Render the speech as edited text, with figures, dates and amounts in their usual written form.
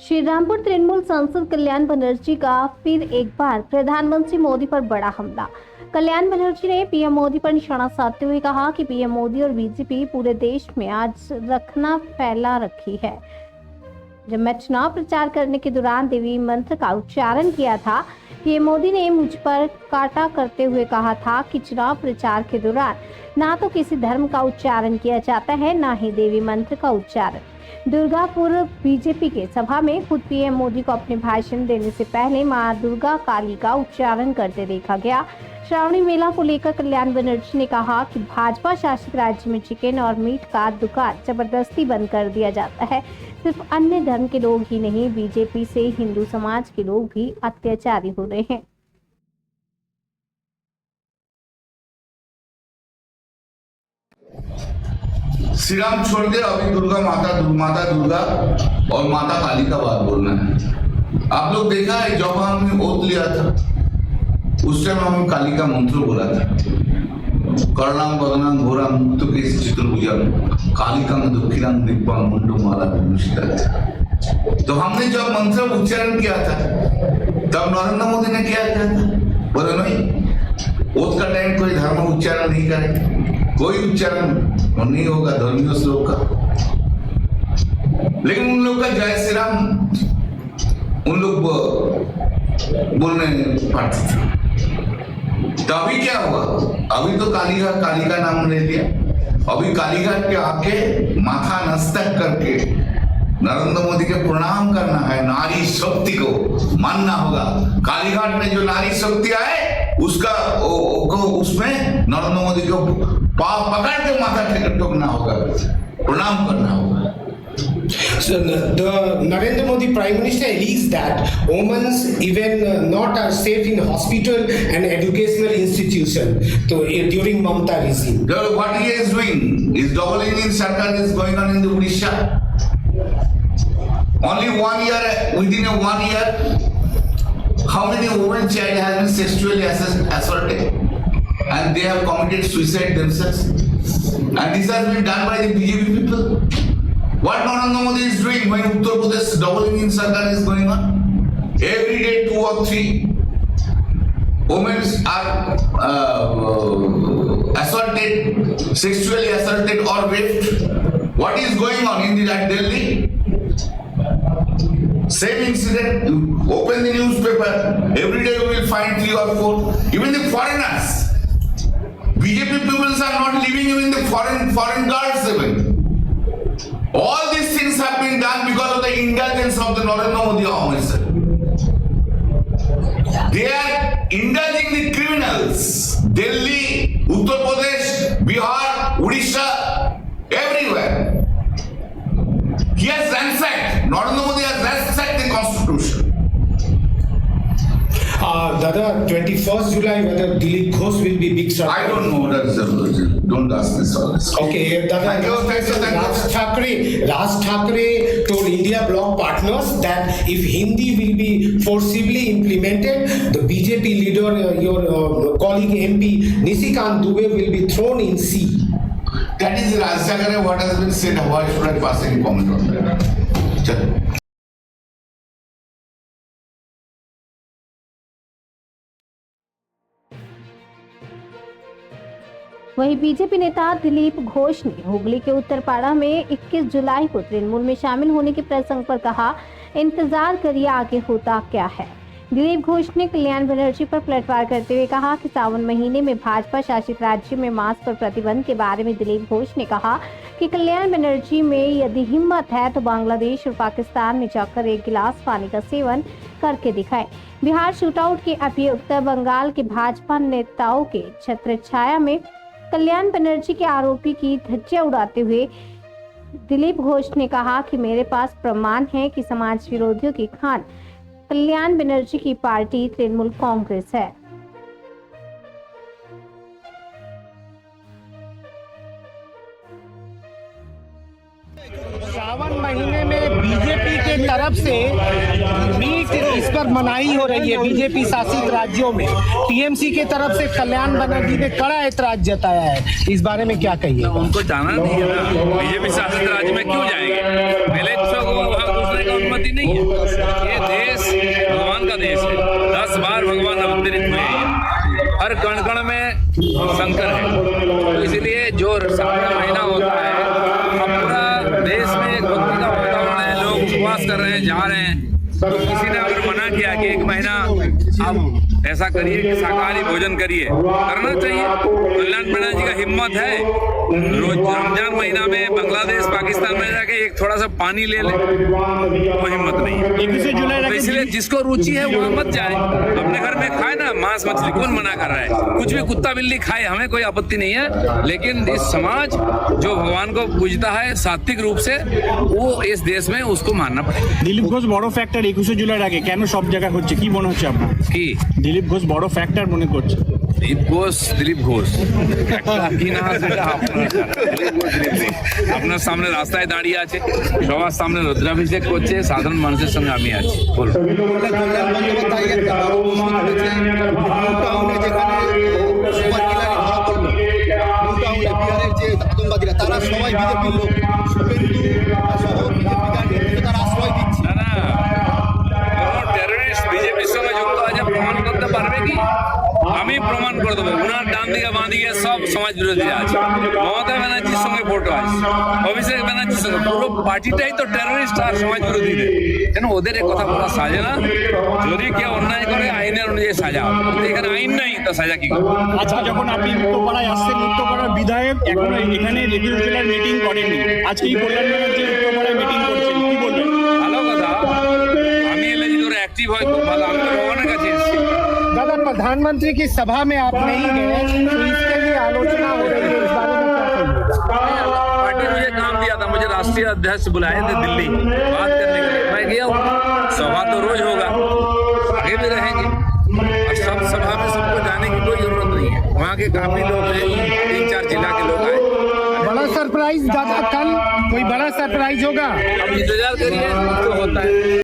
श्रीरामपुर तृणमूल सांसद कल्याण बनर्जी का फिर एक बार प्रधानमंत्री मोदी पर बड़ा हमला। कल्याण बनर्जी ने पीएम मोदी पर निशाना साधते हुए कहा कि पीएम मोदी और बीजेपी पूरे देश में आज रखना फैला रखी है। जब मैं चुनाव प्रचार करने के दौरान देवी मंत्र का उच्चारण किया था, पीएम मोदी ने मुझ पर काटा करते हुए कहा था कि चुनाव प्रचार के दौरान ना तो किसी धर्म का उच्चारण किया जाता है, ना ही देवी मंत्र का उच्चारण। दुर्गापुर बीजेपी के सभा में खुद पीएम मोदी को अपने भाषण देने से पहले मां दुर्गा काली का उच्चारण करते देखा गया। श्रावणी मेला को लेकर कल्याण बनर्जी ने कहा कि भाजपा शासित राज्य में चिकन और मीट का दुकान जबरदस्ती बंद कर दिया जाता है। सिर्फ अन्य धर्म के लोग ही नहीं, बीजेपी से हिंदू समाज के लोग भी अत्याचारी हो रहे हैं। श्री राम छोड़ दे, अभी माता दुर्गा और माता काली का बात बोलना है। आप लोग देखा है, जब हमने ओत लिया था उस टाइम हमने काली का मंत्र बोला था, करणाम बदनाम घोराम मुक्त के चित्रभुजम कालिकांग दुखिरांग दिग्पाल मुंडो माला विभूषिता। तो हमने जब मंत्र उच्चारण किया था तब नरेंद्र मोदी ने क्या किया था, बोले नहीं ओत का टाइम कोई धर्म उच्चारण नहीं करे, कोई उच्चारण नहीं होगा धर्मीय श्लोक का। लेकिन उन लोग का जय श्री राम उन लोग बोलने पाते थे। तभी क्या हुआ, अभी तो काली का नाम ले लिया। अभी कालीघाट के आके माथा नस्तक करके नरेंद्र मोदी के प्रणाम करना है, नारी शक्ति को मानना होगा। कालीघाट में जो नारी शक्ति आए उसका उसमें नरेंद्र मोदी को पाव पकड़ के माथा ठोकना होगा, प्रणाम करना होगा। So the Narendra Modi Prime Minister alleged that women even not are safe in hospital and educational institution. So during Mamata regime. What he is doing is doubling in Sarkar is going on in the Odisha. Only 1 year, within a 1 year, how many women child has been sexually assaulted and they have committed suicide themselves, and this has been done by the BJP people. What Narendra Modi is doing when Uttar Pradesh doubling in Sarkar is going on? Every day 2 or 3 women are assaulted, sexually assaulted or raped. What is going on in Delhi? Same incident. You open the newspaper, every day you will find 3 or 4. Even the foreigners. BJP people are not living in the foreign guards even. All these things have been done because of the indulgence of the Narendra Modi administration. They are indulging the criminals. Delhi, Uttar Pradesh, Bihar, Odisha, everywhere. He has ransacked. Narendra Modi has ransacked the constitution. Dada, 21st July, whether Dilip Ghosh will be big surprise. I don't know. Don't ask this all this. Okay, Dada, Raj Thackeray told India bloc partners that if Hindi will be forcibly implemented, the BJP leader, your colleague MP Nisikant Dubey will be thrown in sea. That is Raj Thackeray, what has been said. Why should I pass any comment on that? वहीं BJP नेता दिलीप घोष ने हुगली के उत्तरपाड़ा में 21 जुलाई को तृणमूल में शामिल होने के प्रसंग पर कहा, इंतजार करिए आगे होता क्या है। दिलीप घोष ने कल्याण बनर्जी पर पलटवार करते हुए कहा कि सावन महीने में भाजपा शासित राज्य में मांस पर प्रतिबंध के बारे में दिलीप घोष ने कहा कि कल्याण बनर्जी में यदि हिम्मत है तो बांग्लादेश और पाकिस्तान में जाकर 1 गिलास पानी का सेवन करके दिखाए। बिहार शूटआउट के अभियुक्त बंगाल के भाजपा नेताओं के छत्रछाया में कल्याण बनर्जी के आरोपी की धज्जियां उड़ाते हुए दिलीप घोष ने कहा कि मेरे पास प्रमाण है कि समाज विरोधियों की खान कल्याण बनर्जी की पार्टी तृणमूल कांग्रेस है। सावन महीने में बीजेपी के तरफ से मीट इस पर मनाही हो रही है। बीजेपी शासित राज्यों में टीएमसी के तरफ से कल्याण बनर्जी ने कड़ा ऐतराज जताया है, इस बारे में क्या कहिए? उनको जाना नहीं है ना, बीजेपी शासित राज्य में क्यों जाएंगे? पहले तो वहाँ दूसरे का अनुमति नहीं है। ये देश भगवान का देश है, 10 बार भगवान अवतरित हुए हैं, हर कण कण में शंकर है। तो इसलिए जो श्रावण महीना होता है, अब पूरा देश में एक भक्ति का वातावरण है, लोग उपवास कर रहे हैं, जा रहे हैं। तो किसी ने अगर मना किया कि 1 महीना आप ऐसा करिए कि शाकाहारी भोजन करिए, करना चाहिए। कल्याण बनर्जी जी का हिम्मत है, रोज रमजान महीना में बांग्लादेश पाकिस्तान में जाके एक थोड़ा सा पानी ले ले, वो हिम्मत नहीं है। 21 जुलाई तो इसलिए जिसको रुचि है वहाँ मत जाए, अपने घर में खाए ना मांस मछली, कौन मना कर रहा है? कुछ भी कुत्ता बिल्ली खाए, हमें कोई आपत्ति नहीं है। लेकिन इस समाज जो भगवान को पूजता है सात्विक रूप से, वो इस देश में उसको मानना पड़ेगा। দিলীপ ঘোষ বড় ফ্যাক্টর 21 জুলাইয়ের আগে কেন সব জায়গায় হচ্ছে, কি মনে হচ্ছে আপনার? কি দিলীপ ঘোষ বড় ফ্যাক্টর মনে করছে? দিলীপ ঘোষ কি না সেটা আপনার সামনে রাস্তায় দাঁড়িয়ে আছে, সবার সামনে রুদ্রাভিষেক করছে, সাধারণ মানুষের সঙ্গে আমি আছি। বলুন। আতঙ্কবাদীরা তারা সবাই বিজেপির লোক, শুভেন্দু সহ বিজেপি তারা আশ্রয় দিচ্ছে। না না, কোনো টেররিস্ট বিজেপির সঙ্গে যুক্ত আছে প্রমাণ করতে পারবে কি? আমি প্রমাণ করে দেবো। ওনার ডান দিকে বাঁ দিকে সব সমাজ বিরোধী আছে, মমতা ব্যানার্জির সঙ্গে ফটো আছে, অভিষেক ব্যানার্জির সঙ্গে, পুরো পার্টিটাই তো টেররিস্ট আর সমাজ বিরোধীদের। কেন ওদের এই কথা বলা সাজে না? যদি কেউ অন্যায় করে আইনের অনুযায়ী সাজা হবে, কিন্তু এখানে আইন নাই, তো সাজা কি করবে? আজকে যখন আপনি উত্তরপাড়ায় আসছেন, উত্তরপাড়ার বিধায়ক এখনো এখানে 21 জুলাইয়ের মিটিং করেননি, আজকে এই কল্যাণ ব্যানার্জি উত্তরপাড়ায় মিটিং করছেন, কি বলবেন? ভালো কথা, আমি এলে যদি ওরা অ্যাক্টিভ হয় খুব ভালো। আমি তো ভগবানের কাছে এসেছি। दादा, प्रधानमंत्री की सभा में आप नहीं गए तो इसके लिए आलोचना हो रही है, इस बारे में क्या कहेंगे? पार्टी ने मुझे काम दिया था, मुझे राष्ट्रीय अध्यक्ष बुलाए थे दिल्ली बात करने के लिए, मैं गया हूँ। सभा तो रोज होगा, आगे भी रहेंगे, और सब सभा में सबको जाने की कोई जरूरत नहीं है। वहाँ के काफी लोग हैं, 3-4 जिला के लोग आए। बड़ा सरप्राइज दादा, कल कोई बड़ा सरप्राइज होगा? अब इंतजार करिए, तो होता है।